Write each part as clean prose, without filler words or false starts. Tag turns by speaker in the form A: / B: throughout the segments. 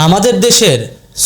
A: আমাদের দেশের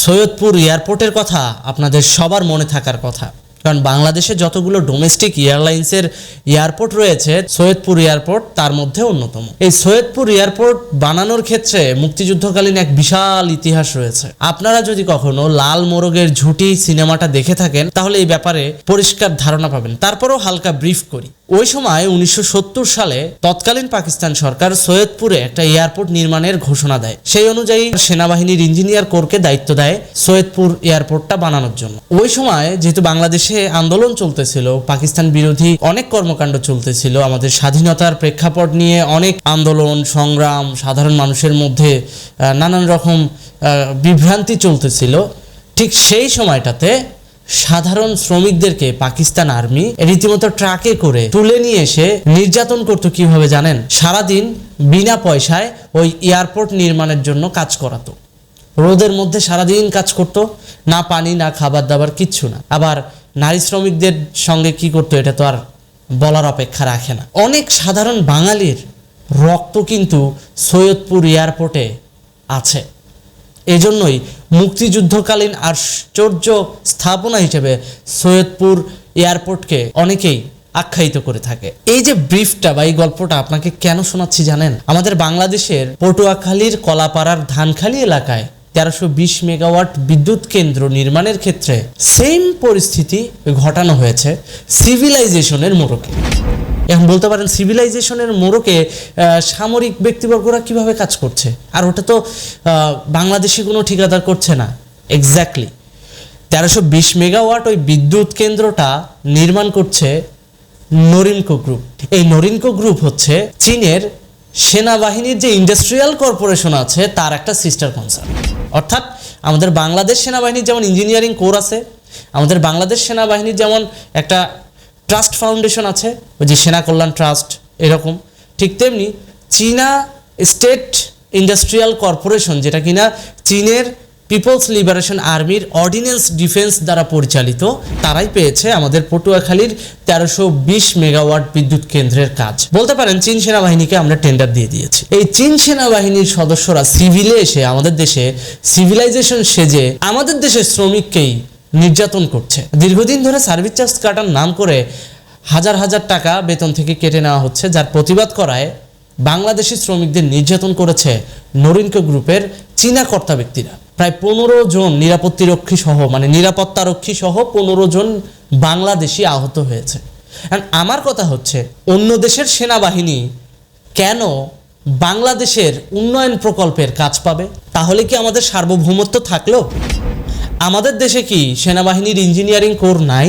A: সৈয়দপুর এয়ারপোর্টের কথা আপনাদের সবার মনে থাকার কথা, কারণ বাংলাদেশে যতগুলো ডোমেস্টিক এয়ারলাইন্সের এয়ারপোর্ট রয়েছে সৈয়দপুর এয়ারপোর্ট তার মধ্যে অন্যতম। এই সৈয়দপুর এয়ারপোর্ট বানানোর ক্ষেত্রে মুক্তিযুদ্ধকালীন এক বিশাল ইতিহাস রয়েছে। আপনারা যদি কখনো লাল মোরগের ঝুঁটি সিনেমাটা দেখে থাকেন তাহলে এই ব্যাপারে পরিষ্কার ধারণা পাবেন। তারপরেও হালকা ব্রিফ করি। ওই সময় 1970 সালে তৎকালীন পাকিস্তান সরকার সৈয়দপুরে একটা এয়ারপোর্ট নির্মাণের ঘোষণা দেয়। সেই অনুযায়ী সেনাবাহিনীর ইঞ্জিনিয়ার কোরকে দায়িত্ব দেয় সৈয়দপুর এয়ারপোর্টটা বানানোর জন্য। ওই সময় যেহেতু বাংলাদেশে আন্দোলন চলতেছিল, পাকিস্তান বিরোধী অনেক কর্মকাণ্ড চলতেছিল, আমাদের স্বাধীনতার প্রেক্ষাপট নিয়ে অনেক আন্দোলন সংগ্রাম, সাধারণ মানুষের মধ্যে নানান রকম বিভ্রান্তি চলতেছিল, ঠিক সেই সময়টাতে সাধারণ শ্রমিকদেরকে পাকিস্তান আর্মি রীতিমতো ট্রাকে করে তুলে নিয়ে এসে নির্যাতন করতো। কিভাবে জানেন? সারাদিন বিনা পয়সায় ওই এয়ারপোর্ট নির্মাণের জন্য কাজ করাতো। রোদের মধ্যে সারাদিন কাজ করতো, না পানি না খাবার দাবার কিচ্ছু না। আবার নারী শ্রমিকদের সঙ্গে কি করতো এটা তো আর বলার অপেক্ষা রাখে না। অনেক সাধারণ বাঙালির রক্ত কিন্তু সৈয়দপুর এয়ারপোর্টে আছে। এজন্যই মুক্তিযুদ্ধকালীন আশ্চর্য স্থাপনা হিসেবে সৈয়দপুর এয়ারপোর্টকে অনেকেই আখ্যায়িত করে থাকে। এই যে ব্রিফটা বা এই গল্পটা আপনাকে কেন শোনাচ্ছি জানেন? আমাদের বাংলাদেশের পটুয়াখালীর কলাপাড়ার ধানখালী এলাকায় 1320 মেগাওয়াট বিদ্যুৎ কেন্দ্র নির্মাণের ক্ষেত্রে সেম পরিস্থিতি ঘটানো হয়েছে সিভিলাইজেশনের মোড়কে। এখন বলতে পারেন সিভিলাইজেশনের মোড়কে সামরিক ব্যক্তিবর্গরা কিভাবে কাজ করছে, আর ওটা তো বাংলাদেশি কোনো ঠিকাদার করছে না। এক্স্যাক্টলি 1320 মেগাওয়াট ওই বিদ্যুৎ কেন্দ্রটা নির্মাণ করছে নরিনকো গ্রুপ। এই নরিনকো গ্রুপ হচ্ছে চীনের সেনাবাহিনীর যে ইন্ডাস্ট্রিয়াল কর্পোরেশন আছে তার একটা সিস্টার কনসার্ন। অর্থাৎ আমাদের বাংলাদেশ সেনাবাহিনীর যেমন ইঞ্জিনিয়ারিং কোর আছে, আমাদের বাংলাদেশ সেনাবাহিনীর যেমন একটা ট্রাস্ট ফাউন্ডেশন আছে, ওই যে সেনা কল্যাণ ট্রাস্ট, এরকম ঠিক তেমনি চীনা স্টেট ইন্ডাস্ট্রিয়াল কর্পোরেশন, যেটা কিনা চীনের পিপলস লিবারেশন আর্মির অর্ডিন্যান্স ডিফেন্স দ্বারা পরিচালিত, তারাই পেয়েছে আমাদের পটুয়াখালীর 1320 মেগাওয়াট বিদ্যুৎ কেন্দ্রের কাজ। বলতে পারেন চীন সেনাবাহিনীকে আমরা টেন্ডার দিয়ে দিয়েছি। এই চীন সেনাবাহিনীর সদস্যরা সিভিলে এসে আমাদের দেশে সিভিলাইজেশন সেজে আমাদের দেশের শ্রমিককেই নির্যাতন করছে। দীর্ঘদিন ধরে সার্ভিস চার্জ কাটার নাম করে হাজার হাজার টাকা বেতন থেকে কেটে নেওয়া হচ্ছে, যার প্রতিবাদ করায় বাংলাদেশি শ্রমিকদের নির্যাতন করেছে নরিনকো গ্রুপের চীনা কর্তা ব্যক্তিরা। প্রায় 15 জন নিরাপত্তারক্ষী সহ 15 জন বাংলাদেশি আহত হয়েছে। আমার কথা হচ্ছে, অন্য দেশের সেনাবাহিনী কেন বাংলাদেশের উন্নয়ন প্রকল্পের কাজ পাবে? তাহলে কি আমাদের সার্বভৌমত্ব থাকলো? আমাদের দেশে কি সেনাবাহিনীর ইঞ্জিনিয়ারিং কোর নাই?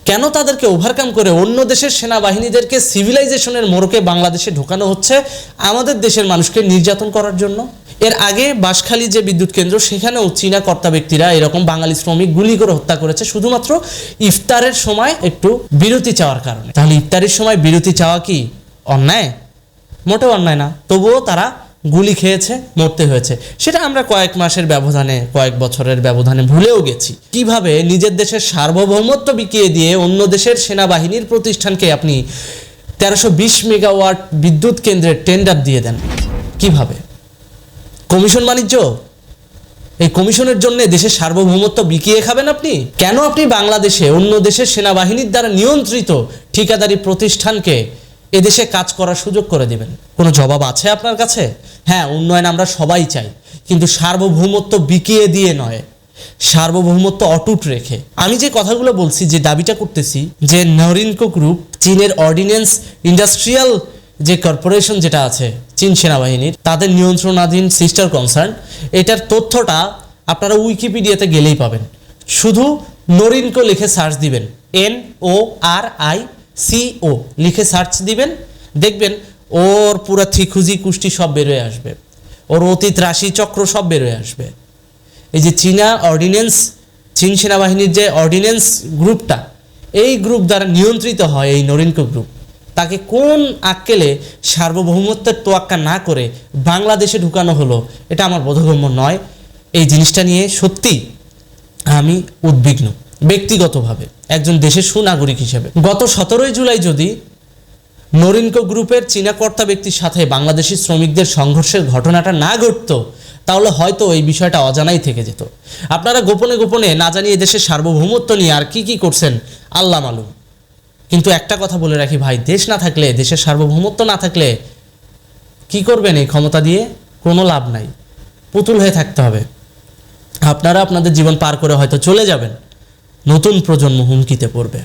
A: কেন তাদেরকে ওভারকাম করে অন্য দেশের সেনাবাহিনীদেরকে সিভিলাইজেশনের মোড়কে বাংলাদেশে ঢোকানো হচ্ছে আমাদের দেশের মানুষকে নির্যাতন করার জন্য? এর আগে বাঁশখালী যে বিদ্যুৎ কেন্দ্র, সেখানেও চীনা কর্তা ব্যক্তিরা এরকম বাঙালি শ্রমিক গুলি করে হত্যা করেছে শুধুমাত্র ইফতারের সময় একটু বিরতি চাওয়ার কারণে। তাহলে ইফতারের সময় বিরতি চাওয়া কি অন্যায়? মোটেও অন্যায় না। তবুও তারা গুলি খেয়েছে, মরতে হয়েছে। সেটা আমরা কয়েক মাসের ব্যবধানে, কয়েক বছরের ব্যবধানে ভুলেও গেছি। কিভাবে নিজের দেশের সার্বভৌমত্ব বিকিয়ে দিয়ে অন্য দেশের সেনাবাহিনীর প্রতিষ্ঠানকে আপনি 1320 মেগাওয়াট বিদ্যুৎ কেন্দ্রের টেন্ডার দিয়ে দেন? কিভাবে? কমিশন বাণিজ্য? এই কমিশনের জন্য দেশের সার্বভৌমত্ব বিকিয়ে খাবেন আপনি? কেন আপনি বাংলাদেশে অন্য দেশের সেনাবাহিনীর দ্বারা নিয়ন্ত্রিত ঠিকাদারি প্রতিষ্ঠানকে এদেশে কাজ করার সুযোগ করে দিবেন? কোনো জবাব আছে আপনার কাছে? হ্যাঁ, উন্নয়ন আমরা সবাই চাই, কিন্তু সার্বভৌমত্ব বিকিয়ে দিয়ে নয়, সার্বভৌমত্ব অটুট রেখে। আমি যে কথাগুলো বলছি, যে দাবিটা করতেছি, যে নরিনকো গ্রুপ চীনের অর্ডিন্যান্স ইন্ডাস্ট্রিয়াল যে কর্পোরেশন যেটা আছে চীন সেনাবাহিনীর, তাদের নিয়ন্ত্রণাধীন সিস্টার কনসার্ন, এটার তথ্যটা আপনারা উইকিপিডিয়াতে গেলেই পাবেন। শুধু নরিনকো লিখে সার্চ দিবেন, NORICO লিখে সার্চ দিবেন, দেখবেন ওর পুরো থিখুজি কুষ্টি সব বেরোয় আসবে, ওর অতীত রাশি চক্র সব বেরোয় আসবে। এই যে চীনা অর্ডিন্যান্স, চীন সেনাবাহিনীর যে অর্ডিন্যান্স গ্রুপটা, এই গ্রুপ দ্বারা নিয়ন্ত্রিত হয় এই নরিনকো গ্রুপ। তাকে কোন আক্কেলে সার্বভৌমত্বের তোয়াক্কা না করে বাংলাদেশে ঢুকানো হলো, এটা আমার বোধগম্য নয়। এই জিনিসটা নিয়ে সত্যি আমি উদ্বিগ্ন ব্যক্তিগতভাবে, একজন দেশের সুনাগরিক হিসেবে। গত 17 জুলাই যদি নরিনকো গ্রুপের চীনা কর্তা ব্যক্তির সাথে বাংলাদেশি শ্রমিকদের সংঘর্ষের ঘটনাটা না ঘটতো, তাহলে হয়তো এই বিষয়টা অজানাই থেকে যেত। আপনারা গোপনে গোপনে না জানিয়ে দেশের সার্বভৌমত্ব নিয়ে আর কি করছেন আল্লাহ মালুম। কিন্তু একটা কথা বলে রাখি ভাই, দেশ না থাকলে, দেশের সার্বভৌমত্ব না থাকলে কি করবেন এই ক্ষমতা দিয়ে? কোনো লাভ নাই, পুতুল হয়ে থাকতে হবে। আপনারা আপনাদের জীবন পার করে হয়তো চলে যাবেন, নতুন প্রজন্ম হুমকিতে পড়বে।